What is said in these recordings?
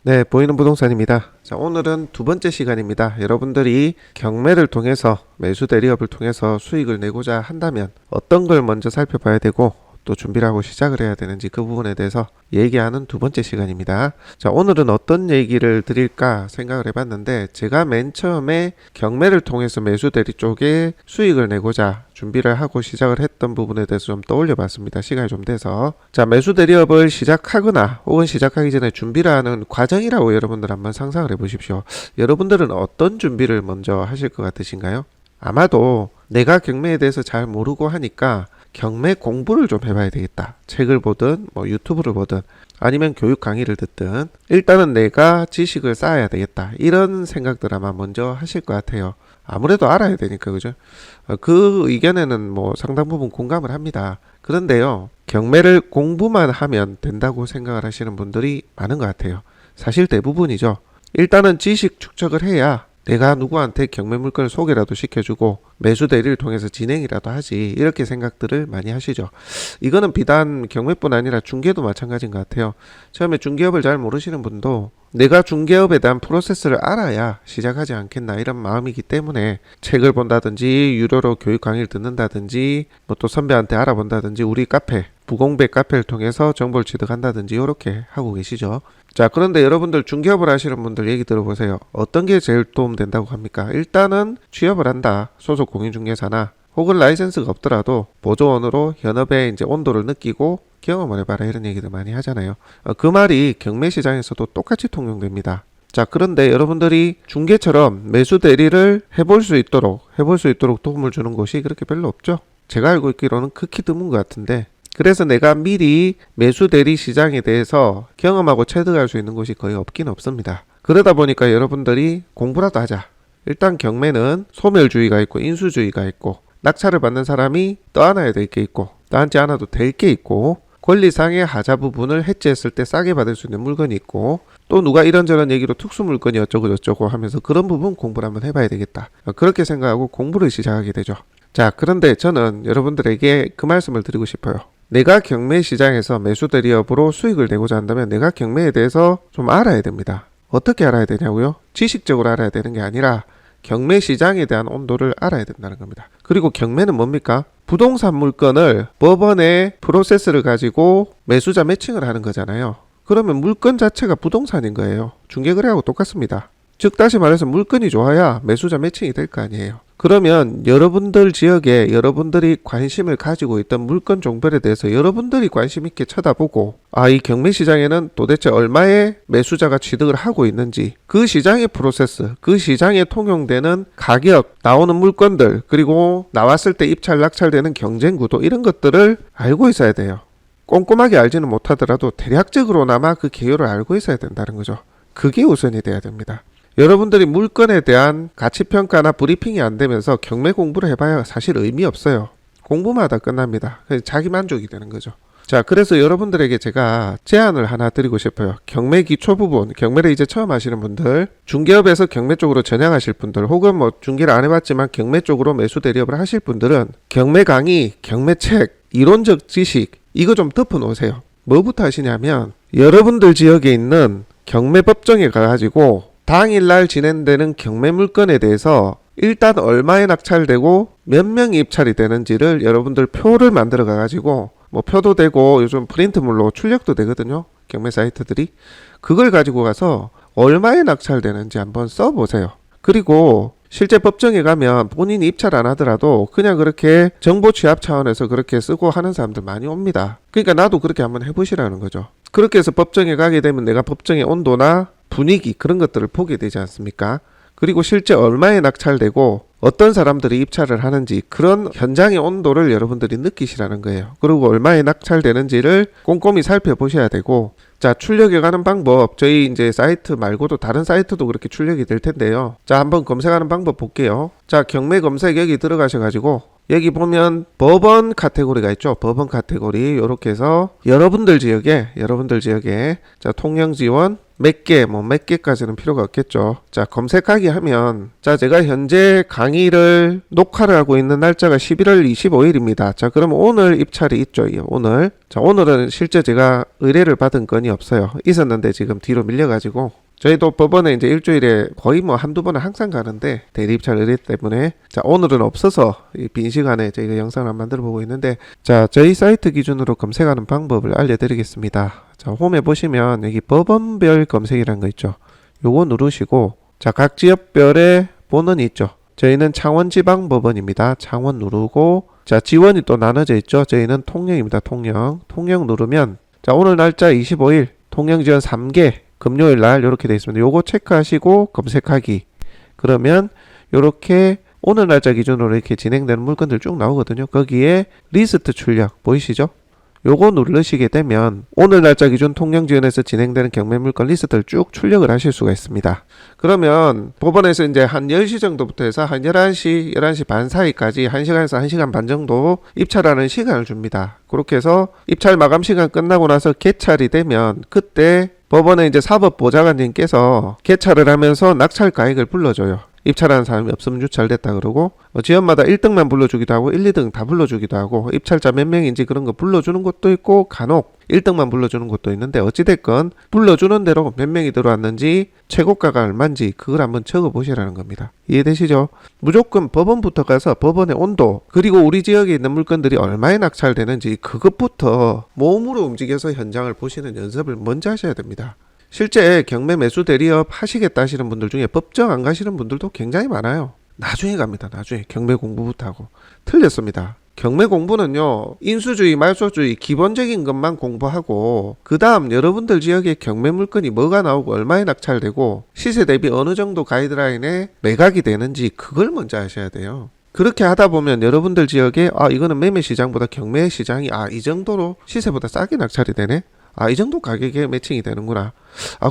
네, 보이는 부동산입니다. 자, 오늘은 두 번째 시간입니다. 여러분들이 경매를 통해서 매수 대리업을 통해서 수익을 내고자 한다면 어떤 걸 먼저 살펴봐야 되고 또 준비를 하고 시작을 해야 되는지 그 부분에 대해서 얘기하는 두 번째 시간입니다. 자, 오늘은 어떤 얘기를 드릴까 생각을 해봤는데, 제가 맨 처음에 경매를 통해서 매수 대리 쪽에 수익을 내고자 준비를 하고 시작을 했던 부분에 대해서 좀 떠올려 봤습니다. 시간이 좀 돼서. 자, 매수 대리업을 시작하거나 혹은 시작하기 전에 준비를 하는 과정이라고 여러분들 한번 상상을 해 보십시오. 여러분들은 어떤 준비를 먼저 하실 것 같으신가요? 아마도 내가 경매에 대해서 잘 모르고 하니까 경매 공부를 좀 해봐야 되겠다. 책을 보든 유튜브를 보든 아니면 교육 강의를 듣든 일단은 내가 지식을 쌓아야 되겠다. 이런 생각들 아마 먼저 하실 것 같아요. 아무래도 알아야 되니까, 그죠? 그 의견에는 상당 부분 공감을 합니다. 그런데요, 경매를 공부만 하면 된다고 생각을 하시는 분들이 많은 것 같아요. 사실 대부분이죠. 일단은 지식 축적을 해야 내가 누구한테 경매 물건을 소개라도 시켜주고 매수 대리를 통해서 진행이라도 하지, 이렇게 생각들을 많이 하시죠. 이거는 비단 경매뿐 아니라 중개도 마찬가지인 것 같아요. 처음에 중개업을 잘 모르시는 분도 내가 중개업에 대한 프로세스를 알아야 시작하지 않겠나, 이런 마음이기 때문에 책을 본다든지 유료로 교육 강의를 듣는다든지 또 선배한테 알아본다든지 우리 카페 부공백 카페를 통해서 정보를 취득한다든지 이렇게 하고 계시죠. 자, 그런데 여러분들 중개업을 하시는 분들 얘기 들어보세요. 어떤 게 제일 도움된다고 합니까? 일단은 취업을 한다. 소속 공인중개사나 혹은 라이센스가 없더라도 보조원으로 현업의 이제 온도를 느끼고 경험을 해봐라, 이런 얘기들 많이 하잖아요. 그 말이 경매 시장에서도 똑같이 통용됩니다. 자, 그런데 여러분들이 중개처럼 매수 대리를 해볼 수 있도록 도움을 주는 곳이 그렇게 별로 없죠. 제가 알고 있기로는 극히 드문 것 같은데, 그래서 내가 미리 매수 대리 시장에 대해서 경험하고 체득할 수 있는 곳이 거의 없긴 없습니다. 그러다 보니까 여러분들이 공부라도 하자. 일단 경매는 소멸주의가 있고 인수주의가 있고 낙찰을 받는 사람이 떠안아야 될 게 있고 떠안지 않아도 될 게 있고 권리상의 하자 부분을 해지했을 때 싸게 받을 수 있는 물건이 있고 또 누가 이런저런 얘기로 특수 물건이 어쩌고 저쩌고 하면서 그런 부분 공부를 한번 해봐야 되겠다. 그렇게 생각하고 공부를 시작하게 되죠. 자, 그런데 저는 여러분들에게 그 말씀을 드리고 싶어요. 내가 경매 시장에서 매수 대리업으로 수익을 내고자 한다면 내가 경매에 대해서 좀 알아야 됩니다. 어떻게 알아야 되냐고요? 지식적으로 알아야 되는 게 아니라 경매 시장에 대한 온도를 알아야 된다는 겁니다. 그리고 경매는 뭡니까? 부동산 물건을 법원의 프로세스를 가지고 매수자 매칭을 하는 거잖아요. 그러면 물건 자체가 부동산인 거예요. 중개거래하고 똑같습니다. 즉 다시 말해서 물건이 좋아야 매수자 매칭이 될 거 아니에요. 그러면 여러분들 지역에 여러분들이 관심을 가지고 있던 물건 종별에 대해서 여러분들이 관심 있게 쳐다보고, 이 경매 시장에는 도대체 얼마의 매수자가 취득을 하고 있는지, 그 시장의 프로세스, 그 시장에 통용되는 가격, 나오는 물건들, 그리고 나왔을 때 입찰 낙찰되는 경쟁 구도, 이런 것들을 알고 있어야 돼요. 꼼꼼하게 알지는 못하더라도 대략적으로나마 그 개요를 알고 있어야 된다는 거죠. 그게 우선이 돼야 됩니다. 여러분들이 물건에 대한 가치평가나 브리핑이 안 되면서 경매 공부를 해봐야 사실 의미 없어요. 공부만 하다 끝납니다. 자기 만족이 되는 거죠. 자, 그래서 여러분들에게 제가 제안을 하나 드리고 싶어요. 경매 기초 부분, 경매를 이제 처음 하시는 분들, 중개업에서 경매 쪽으로 전향하실 분들, 혹은 중개를 안 해봤지만 경매 쪽으로 매수 대리업을 하실 분들은 경매 강의, 경매 책, 이론적 지식, 이거 좀 덮어 놓으세요. 뭐부터 하시냐면 여러분들 지역에 있는 경매 법정에 가가지고 당일날 진행되는 경매 물건에 대해서 일단 얼마에 낙찰되고 몇 명이 입찰이 되는지를 여러분들 표를 만들어 가가지고 표도 되고 요즘 프린트물로 출력도 되거든요. 경매 사이트들이. 그걸 가지고 가서 얼마에 낙찰되는지 한번 써보세요. 그리고 실제 법정에 가면 본인이 입찰 안 하더라도 그냥 그렇게 정보 취합 차원에서 그렇게 쓰고 하는 사람들 많이 옵니다. 그러니까 나도 그렇게 한번 해보시라는 거죠. 그렇게 해서 법정에 가게 되면 내가 법정의 온도나 분위기, 그런 것들을 보게 되지 않습니까? 그리고 실제 얼마에 낙찰되고 어떤 사람들이 입찰을 하는지 그런 현장의 온도를 여러분들이 느끼시라는 거예요. 그리고 얼마에 낙찰되는지를 꼼꼼히 살펴보셔야 되고, 자, 출력해 가는 방법, 저희 이제 사이트 말고도 다른 사이트도 그렇게 출력이 될 텐데요. 자, 한번 검색하는 방법 볼게요. 자, 경매 검색 여기 들어가셔가지고 여기 보면 법원 카테고리가 있죠. 법원 카테고리 이렇게 해서 여러분들 지역에 자 통영 지원 몇 개, 몇 개까지는 필요가 없겠죠. 자, 검색하기 하면, 자, 제가 현재 강의를 녹화를 하고 있는 날짜가 11월 25일입니다. 자, 그럼 오늘 입찰이 있죠. 오늘. 자, 오늘은 실제 제가 의뢰를 받은 건이 없어요. 있었는데 지금 뒤로 밀려가지고. 저희도 법원에 이제 일주일에 거의 한두 번은 항상 가는데, 대리 입찰 의뢰 때문에. 자, 오늘은 없어서 빈 시간에 저희가 영상을 만들어 보고 있는데, 자, 저희 사이트 기준으로 검색하는 방법을 알려드리겠습니다. 자, 홈에 보시면 여기 법원별 검색이라는 거 있죠. 요거 누르시고, 자, 각 지역별의 번호는 있죠. 저희는 창원지방법원입니다. 창원 누르고, 자, 지원이 또 나눠져 있죠. 저희는 통영입니다. 통영 누르면, 자, 오늘 날짜 25일 통영 지원 3개 금요일 날 이렇게 되어 있습니다. 요거 체크하시고 검색하기. 그러면 요렇게 오늘 날짜 기준으로 이렇게 진행되는 물건들 쭉 나오거든요. 거기에 리스트 출력 보이시죠? 요거 누르시게 되면 오늘 날짜 기준 통영지원에서 진행되는 경매 물건 리스트를 쭉 출력을 하실 수가 있습니다. 그러면 법원에서 이제 한 10시 정도부터 해서 한 11시 반 사이까지 1시간에서 1시간 반 정도 입찰하는 시간을 줍니다. 그렇게 해서 입찰 마감 시간 끝나고 나서 개찰이 되면 그때 법원에 이제 사법보좌관님께서 개찰을 하면서 낙찰 가액을 불러줘요. 입찰하는 사람이 없으면 유찰됐다 그러고 지역마다 1등만 불러주기도 하고 1, 2등 다 불러주기도 하고 입찰자 몇 명인지 그런 거 불러주는 것도 있고 간혹 1등만 불러주는 것도 있는데 어찌됐건 불러주는 대로 몇 명이 들어왔는지 최고가가 얼마인지 그걸 한번 적어보시라는 겁니다. 이해되시죠? 무조건 법원부터 가서 법원의 온도 그리고 우리 지역에 있는 물건들이 얼마에 낙찰되는지 그것부터 몸으로 움직여서 현장을 보시는 연습을 먼저 하셔야 됩니다. 실제 경매 매수 대리업 하시겠다 하시는 분들 중에 법정 안 가시는 분들도 굉장히 많아요. 나중에 갑니다. 나중에 경매 공부부터 하고. 틀렸습니다. 경매 공부는요, 인수주의, 말소주의 기본적인 것만 공부하고 그 다음 여러분들 지역에 경매 물건이 뭐가 나오고 얼마에 낙찰되고 시세 대비 어느 정도 가이드라인에 매각이 되는지 그걸 먼저 하셔야 돼요. 그렇게 하다 보면 여러분들 지역에 이거는 매매 시장보다 경매 시장이 이 정도로 시세보다 싸게 낙찰이 되네? 이 정도 가격에 매칭이 되는구나.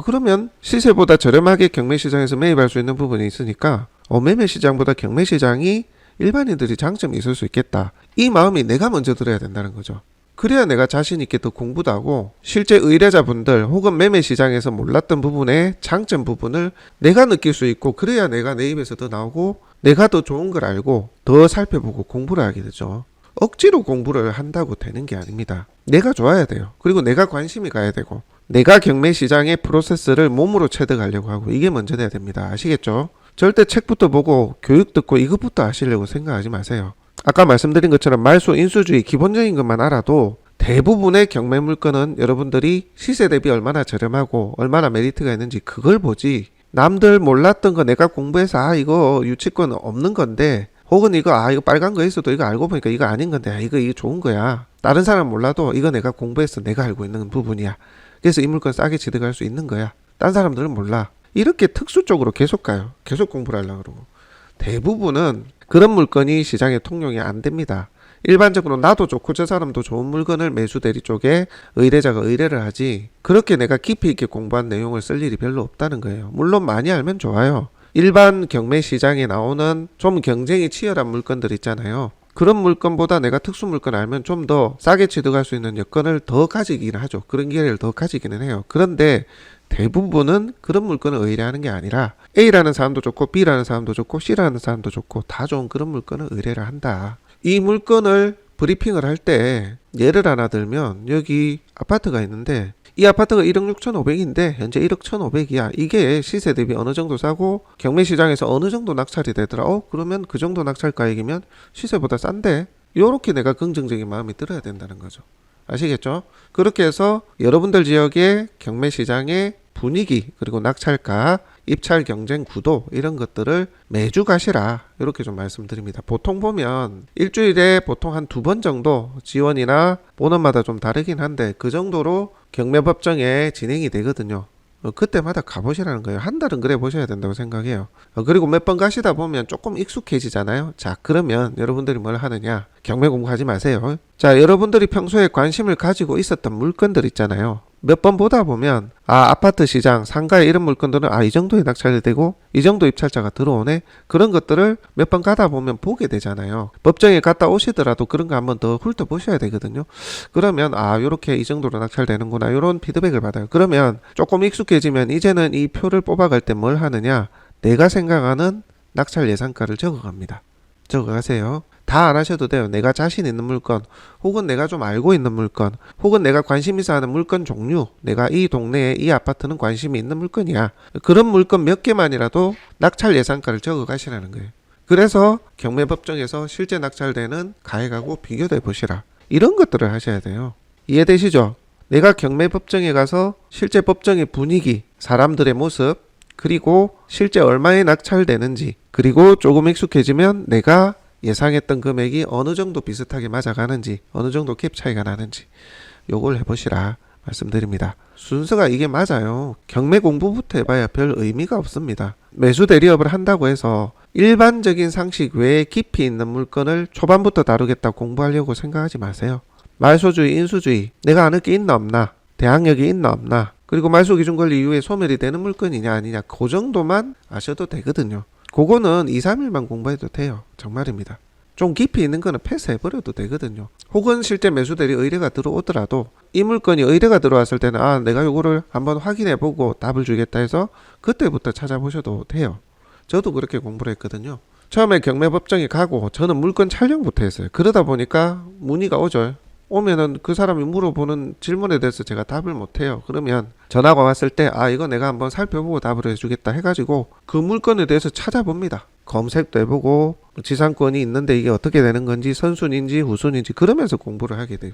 그러면 시세보다 저렴하게 경매시장에서 매입할 수 있는 부분이 있으니까 매매시장보다 경매시장이 일반인들이 장점이 있을 수 있겠다. 이 마음이 내가 먼저 들어야 된다는 거죠. 그래야 내가 자신 있게 더 공부도 하고 실제 의뢰자분들 혹은 매매시장에서 몰랐던 부분의 장점 부분을 내가 느낄 수 있고 그래야 내가 내 입에서 더 나오고 내가 더 좋은 걸 알고 더 살펴보고 공부를 하게 되죠. 억지로 공부를 한다고 되는 게 아닙니다. 내가 좋아야 돼요. 그리고 내가 관심이 가야 되고 내가 경매 시장의 프로세스를 몸으로 체득하려고 하고 이게 먼저 돼야 됩니다. 아시겠죠? 절대 책부터 보고 교육 듣고 이것부터 하시려고 생각하지 마세요. 아까 말씀드린 것처럼 말소 인수주의 기본적인 것만 알아도 대부분의 경매 물건은 여러분들이 시세 대비 얼마나 저렴하고 얼마나 메리트가 있는지 그걸 보지 남들 몰랐던 거 내가 공부해서 이거 유치권 없는 건데 혹은 이거 빨간 거 있어도 이거 알고 보니까 이거 아닌 건데 이거 좋은 거야. 다른 사람 몰라도 이거 내가 공부해서 내가 알고 있는 부분이야. 그래서 이 물건 싸게 취득할 수 있는 거야. 딴 사람들은 몰라. 이렇게 특수 쪽으로 계속 가요. 계속 공부를 하려고 그러고. 대부분은 그런 물건이 시장에 통용이 안 됩니다. 일반적으로 나도 좋고 저 사람도 좋은 물건을 매수 대리 쪽에 의뢰자가 의뢰를 하지 그렇게 내가 깊이 있게 공부한 내용을 쓸 일이 별로 없다는 거예요. 물론 많이 알면 좋아요. 일반 경매 시장에 나오는 좀 경쟁이 치열한 물건들 있잖아요. 그런 물건보다 내가 특수 물건 알면 좀 더 싸게 취득할 수 있는 여건을 더 가지기는 하죠. 그런 기회를 더 가지기는 해요. 그런데 대부분은 그런 물건을 의뢰하는 게 아니라 A라는 사람도 좋고 B라는 사람도 좋고 C라는 사람도 좋고 다 좋은 그런 물건을 의뢰를 한다. 이 물건을 브리핑을 할 때 예를 하나 들면 여기 아파트가 있는데 이 아파트가 1억 6,500인데 현재 1억 1,500이야. 이게 시세 대비 어느 정도 싸고 경매시장에서 어느 정도 낙찰이 되더라. 그러면 그 정도 낙찰 가액이면 시세보다 싼데 요렇게 내가 긍정적인 마음이 들어야 된다는 거죠. 아시겠죠? 그렇게 해서 여러분들 지역의 경매시장의 분위기 그리고 낙찰가, 입찰 경쟁 구도 이런 것들을 매주 가시라 이렇게 좀 말씀드립니다. 보통 보면 일주일에 보통 한 2번 정도 지원이나 본원마다 좀 다르긴 한데 그 정도로 경매법정에 진행이 되거든요. 그때마다 가보시라는 거예요. 한 달은 그래 보셔야 된다고 생각해요. 그리고 몇 번 가시다 보면 조금 익숙해지잖아요. 자, 그러면 여러분들이 뭘 하느냐? 경매 공부하지 마세요. 자, 여러분들이 평소에 관심을 가지고 있었던 물건들 있잖아요. 몇 번 보다 보면 아파트 시장 상가의 이런 물건들은 이 정도에 낙찰이 되고 이 정도 입찰자가 들어오네, 그런 것들을 몇 번 가다 보면 보게 되잖아요. 법정에 갔다 오시더라도 그런 거 한번 더 훑어보셔야 되거든요. 그러면 요렇게 이 정도로 낙찰되는구나, 요런 피드백을 받아요. 그러면 조금 익숙해지면 이제는 이 표를 뽑아갈 때 뭘 하느냐, 내가 생각하는 낙찰 예상가를 적어갑니다. 적어가세요. 다 안 하셔도 돼요. 내가 자신 있는 물건, 혹은 내가 좀 알고 있는 물건, 혹은 내가 관심 있어 하는 물건 종류, 내가 이 동네에 이 아파트는 관심이 있는 물건이야, 그런 물건 몇 개만이라도 낙찰 예상가를 적어 가시라는 거예요. 그래서 경매법정에서 실제 낙찰되는 가액하고 비교돼 보시라, 이런 것들을 하셔야 돼요. 이해되시죠? 내가 경매법정에 가서 실제 법정의 분위기, 사람들의 모습, 그리고 실제 얼마에 낙찰되는지, 그리고 조금 익숙해지면 내가 예상했던 금액이 어느 정도 비슷하게 맞아가는지, 어느 정도 갭 차이가 나는지, 요걸 해보시라 말씀드립니다. 순서가 이게 맞아요. 경매 공부부터 해봐야 별 의미가 없습니다. 매수 대리업을 한다고 해서 일반적인 상식 외에 깊이 있는 물건을 초반부터 다루겠다고 공부하려고 생각하지 마세요. 말소주의, 인수주의, 내가 아는 게 있나 없나, 대항력이 있나 없나, 그리고 말소기준권리 이후에 소멸이 되는 물건이냐 아니냐, 그 정도만 아셔도 되거든요. 그거는 2, 3일만 공부해도 돼요. 정말입니다. 좀 깊이 있는 거는 패스해버려도 되거든요. 혹은 실제 매수대리 의뢰가 들어오더라도 이 물건이 의뢰가 들어왔을 때는 내가 요거를 한번 확인해보고 답을 주겠다 해서 그때부터 찾아보셔도 돼요. 저도 그렇게 공부를 했거든요. 처음에 경매법정에 가고 저는 물건 촬영부터 했어요. 그러다 보니까 문의가 오죠. 오면은 그 사람이 물어보는 질문에 대해서 제가 답을 못해요. 그러면 전화가 왔을 때 이거 내가 한번 살펴보고 답을 해주겠다 해가지고 그 물건에 대해서 찾아봅니다. 검색도 해보고 지상권이 있는데 이게 어떻게 되는 건지, 선순인지 후순인지, 그러면서 공부를 하게 돼요.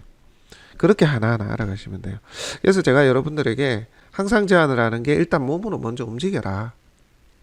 그렇게 하나하나 알아가시면 돼요. 그래서 제가 여러분들에게 항상 제안을 하는 게, 일단 몸으로 먼저 움직여라,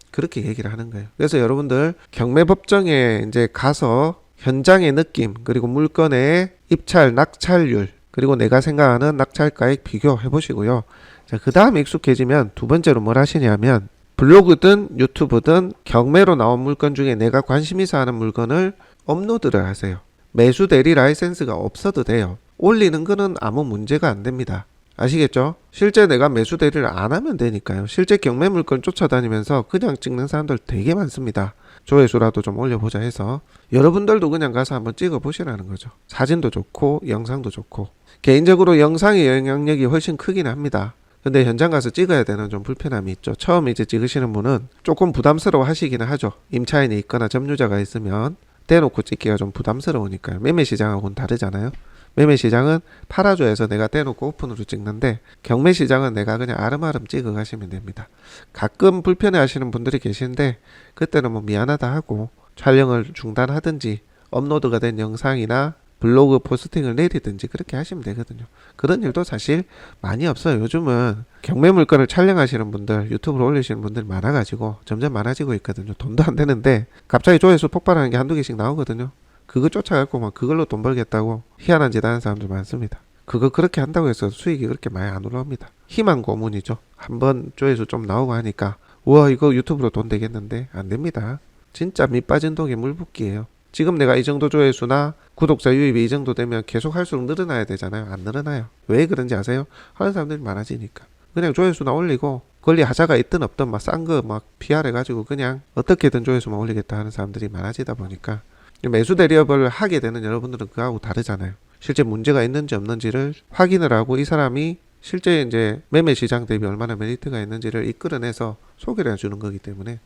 그렇게 얘기를 하는 거예요. 그래서 여러분들 경매법정에 이제 가서 현장의 느낌, 그리고 물건의 입찰, 낙찰률, 그리고 내가 생각하는 낙찰가액 비교해 보시고요. 자, 그 다음 익숙해지면 두 번째로 뭘 하시냐면, 블로그든 유튜브든 경매로 나온 물건 중에 내가 관심 있어 하는 물건을 업로드를 하세요. 매수 대리 라이센스가 없어도 돼요. 올리는 거는 아무 문제가 안 됩니다. 아시겠죠? 실제 내가 매수 대리를 안 하면 되니까요. 실제 경매 물건 쫓아다니면서 그냥 찍는 사람들 되게 많습니다. 조회수라도 좀 올려보자 해서. 여러분들도 그냥 가서 한번 찍어 보시라는 거죠. 사진도 좋고 영상도 좋고. 개인적으로 영상의 영향력이 훨씬 크긴 합니다. 근데 현장 가서 찍어야 되는 좀 불편함이 있죠. 처음 이제 찍으시는 분은 조금 부담스러워 하시기는 하죠. 임차인이 있거나 점유자가 있으면 대놓고 찍기가 좀 부담스러우니까요. 매매시장하고는 다르잖아요. 매매시장은 팔아줘 해서 내가 대놓고 오픈으로 찍는데, 경매시장은 내가 그냥 아름아름 찍어 가시면 됩니다. 가끔 불편해 하시는 분들이 계시는데 그때는 뭐 미안하다 하고 촬영을 중단하든지 업로드가 된 영상이나 블로그 포스팅을 내리든지 그렇게 하시면 되거든요. 그런 일도 사실 많이 없어요. 요즘은 경매 물건을 촬영하시는 분들, 유튜브로 올리시는 분들이 많아가지고 점점 많아지고 있거든요. 돈도 안 되는데 갑자기 조회수 폭발하는 게 한두 개씩 나오거든요. 그거 쫓아갖고 막 그걸로 돈 벌겠다고 희한한 짓 하는 사람들 많습니다. 그거 그렇게 한다고 해서 수익이 그렇게 많이 안 올라옵니다. 희망 고문이죠. 한번 조회수 좀 나오고 하니까 우와, 이거 유튜브로 돈 되겠는데, 안 됩니다. 진짜 밑 빠진 독에 물 붓기예요. 지금 내가 이 정도 조회수나 구독자 유입이 이 정도 되면 계속 할수록 늘어나야 되잖아요. 안 늘어나요. 왜 그런지 아세요? 하는 사람들이 많아지니까. 그냥 조회수나 올리고 권리 하자가 있든 없든 막 싼 거 막 PR 해가지고 그냥 어떻게든 조회수만 올리겠다 하는 사람들이 많아지다 보니까, 매수 대리업을 하게 되는 여러분들은 그거하고 다르잖아요. 실제 문제가 있는지 없는지를 확인을 하고 이 사람이 실제 이제 매매 시장 대비 얼마나 메리트가 있는지를 이끌어내서 소개를 해주는 거기 때문에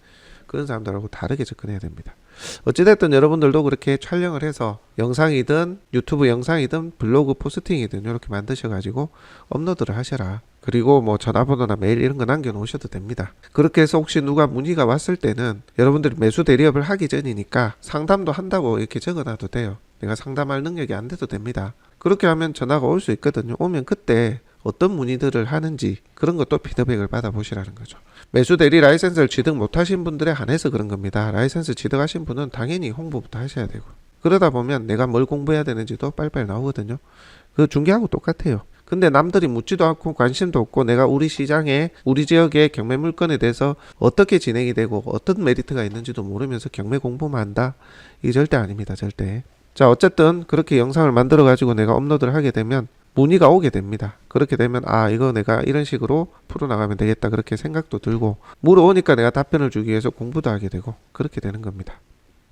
그런 사람들하고 다르게 접근해야 됩니다. 어찌됐든 여러분들도 그렇게 촬영을 해서 영상이든 유튜브 영상이든 블로그 포스팅이든 이렇게 만드셔가지고 업로드를 하셔라. 그리고 뭐 전화번호나 메일 이런 거 남겨놓으셔도 됩니다. 그렇게 해서 혹시 누가 문의가 왔을 때는 여러분들이 매수 대리업을 하기 전이니까 상담도 한다고 이렇게 적어놔도 돼요. 내가 상담할 능력이 안 돼도 됩니다. 그렇게 하면 전화가 올 수 있거든요. 오면 그때 어떤 문의들을 하는지 그런 것도 피드백을 받아보시라는 거죠. 매수 대리 라이센스를 취득 못하신 분들에 한해서 그런 겁니다. 라이센스 취득하신 분은 당연히 홍보부터 하셔야 되고, 그러다 보면 내가 뭘 공부해야 되는지도 빨리빨리 나오거든요. 그 중개하고 똑같아요. 근데 남들이 묻지도 않고 관심도 없고 내가 우리 시장에, 우리 지역의 경매 물건에 대해서 어떻게 진행이 되고 어떤 메리트가 있는지도 모르면서 경매 공부만 한다? 이게 절대 아닙니다. 절대. 자, 어쨌든 그렇게 영상을 만들어 가지고 내가 업로드를 하게 되면 문의가 오게 됩니다. 그렇게 되면 이거 내가 이런 식으로 풀어나가면 되겠다 그렇게 생각도 들고, 물어오니까 내가 답변을 주기 위해서 공부도 하게 되고 그렇게 되는 겁니다.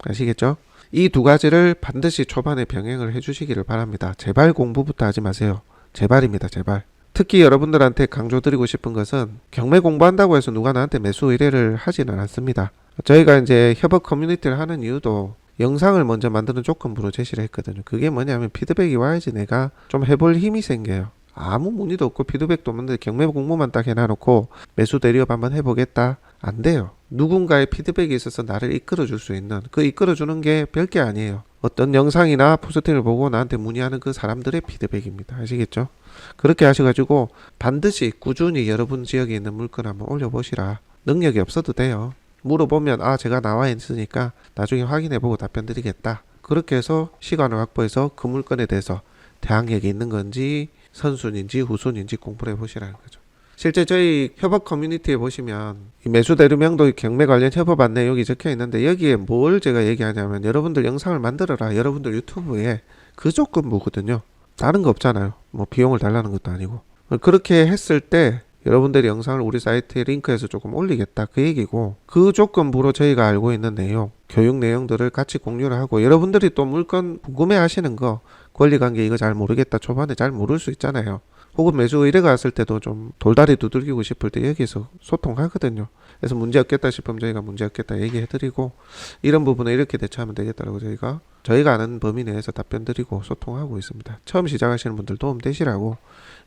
아시겠죠? 이 두 가지를 반드시 초반에 병행을 해주시기를 바랍니다. 제발 공부부터 하지 마세요. 제발입니다. 제발. 특히 여러분들한테 강조드리고 싶은 것은 경매 공부한다고 해서 누가 나한테 매수 의뢰를 하지는 않습니다. 저희가 이제 협업 커뮤니티를 하는 이유도 영상을 먼저 만드는 조건부로 제시를 했거든요. 그게 뭐냐면 피드백이 와야지 내가 좀 해볼 힘이 생겨요. 아무 문의도 없고 피드백도 없는데 경매 공부만 딱 해놔놓고 매수 대리업 한번 해보겠다? 안 돼요. 누군가의 피드백이 있어서 나를 이끌어줄 수 있는, 그 이끌어주는 게 별게 아니에요. 어떤 영상이나 포스팅을 보고 나한테 문의하는 그 사람들의 피드백입니다. 아시겠죠? 그렇게 하셔가지고 반드시 꾸준히 여러분 지역에 있는 물건 한번 올려보시라. 능력이 없어도 돼요. 물어보면 제가 나와 있으니까 나중에 확인해보고 답변 드리겠다. 그렇게 해서 시간을 확보해서 그 물건에 대해서 대항력이 있는 건지 선순인지 후순인지 공부를 해보시라는 거죠. 실제 저희 협업 커뮤니티에 보시면 이 매수 대리명도 경매 관련 협업 안내 여기 적혀 있는데, 여기에 뭘 제가 얘기하냐면 여러분들 영상을 만들어라. 여러분들 유튜브에 그 조건부거든요. 다른 거 없잖아요. 뭐 비용을 달라는 것도 아니고. 그렇게 했을 때 여러분들이 영상을 우리 사이트에 링크해서 조금 올리겠다 그 얘기고, 그 조건부로 저희가 알고 있는 내용, 교육 내용들을 같이 공유를 하고, 여러분들이 또 물건 궁금해 하시는 거, 권리관계 이거 잘 모르겠다, 초반에 잘 모를 수 있잖아요. 혹은 매수 의뢰가 왔을 때도 좀 돌다리 두들기고 싶을 때 여기서 소통하거든요. 그래서 문제 없겠다 싶으면 저희가 문제 없겠다 얘기해드리고, 이런 부분에 이렇게 대처하면 되겠다라고 저희가 아는 범위 내에서 답변 드리고 소통하고 있습니다. 처음 시작하시는 분들 도움 되시라고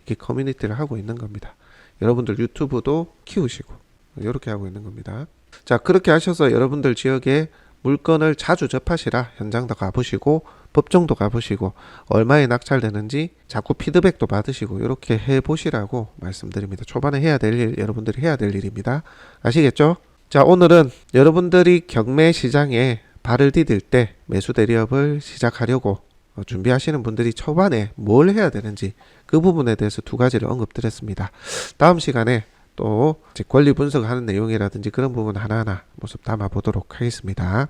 이렇게 커뮤니티를 하고 있는 겁니다. 여러분들 유튜브도 키우시고 이렇게 하고 있는 겁니다. 자, 그렇게 하셔서 여러분들 지역에 물건을 자주 접하시라. 현장도 가보시고 법정도 가보시고 얼마에 낙찰되는지 자꾸 피드백도 받으시고 이렇게 해보시라고 말씀드립니다. 초반에 해야 될 일, 여러분들이 해야 될 일입니다. 아시겠죠? 자, 오늘은 여러분들이 경매 시장에 발을 디딜 때 매수 대리업을 시작하려고 준비하시는 분들이 초반에 뭘 해야 되는지 그 부분에 대해서 두 가지를 언급드렸습니다. 다음 시간에 또 권리 분석하는 내용이라든지 그런 부분 하나하나 모습 담아 보도록 하겠습니다.